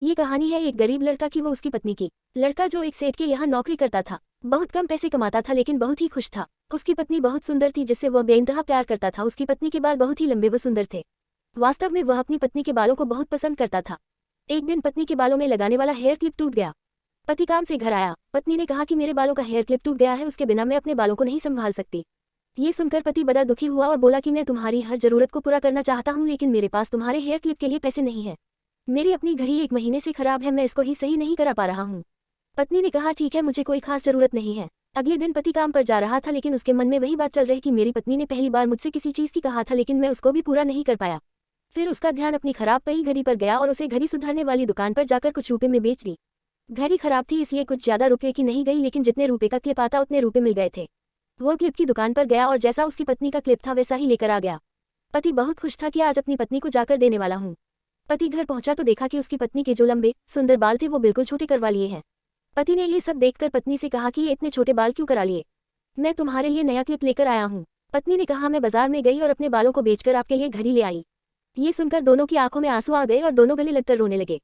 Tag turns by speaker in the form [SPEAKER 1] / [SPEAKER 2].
[SPEAKER 1] ये कहानी है एक गरीब लड़का की वो उसकी पत्नी की। लड़का जो एक सेठ के यहाँ नौकरी करता था, बहुत कम पैसे कमाता था लेकिन बहुत ही खुश था। उसकी पत्नी बहुत सुंदर थी जिससे वह बेइंतहा प्यार करता था। उसकी पत्नी के बाल बहुत ही लंबे व सुंदर थे। वास्तव में वह अपनी पत्नी के बालों को बहुत पसंद करता था। एक दिन पत्नी के बालों में लगाने वाला हेयर क्लिप टूट गया। पति काम से घर आया। पत्नी ने कहा कि मेरे बालों का हेयर क्लिप टूट गया है, उसके बिना मैं अपने बालों को नहीं संभाल सकती। ये सुनकर पति बड़ा दुखी हुआ और बोला कि मैं तुम्हारी हर जरूरत को पूरा करना चाहता हूँ लेकिन मेरे पास तुम्हारे हेयर क्लिप के लिए पैसे नहीं है। मेरी अपनी घड़ी 1 महीने से खराब है, मैं इसको ही सही नहीं करा पा रहा हूँ। पत्नी ने कहा ठीक है, मुझे कोई खास जरूरत नहीं है। अगले दिन पति काम पर जा रहा था लेकिन उसके मन में वही बात चल रही कि मेरी पत्नी ने पहली बार मुझसे किसी चीज़ की कहा था लेकिन मैं उसको भी पूरा नहीं कर पाया। फिर उसका ध्यान अपनी खराब पई घड़ी पर गया और उसे घड़ी सुधारने वाली दुकान पर जाकर कुछ रुपए में बेच दी। घड़ी खराब थी इसलिए कुछ ज्यादा रुपए की नहीं गई लेकिन जितने रुपए का क्लिप आता उतने रुपए मिल गए थे। वो क्लिप की दुकान पर गया और जैसा उसकी पत्नी का क्लिप था वैसा ही लेकर आ गया। पति बहुत खुश था कि आज अपनी पत्नी को जाकर देने वाला हूँ। पति घर पहुंचा तो देखा कि उसकी पत्नी के जो लंबे सुंदर बाल थे वो बिल्कुल छोटे करवा लिए हैं। पति ने ये सब देखकर पत्नी से कहा कि ये इतने छोटे बाल क्यों करा लिए, मैं तुम्हारे लिए नया क्लिप लेकर आया हूँ। पत्नी ने कहा मैं बाजार में गई और अपने बालों को बेचकर आपके लिए घड़ी ले आई। ये सुनकर दोनों की आंखों में आंसू आ गए और दोनों गले लगकर रोने लगे।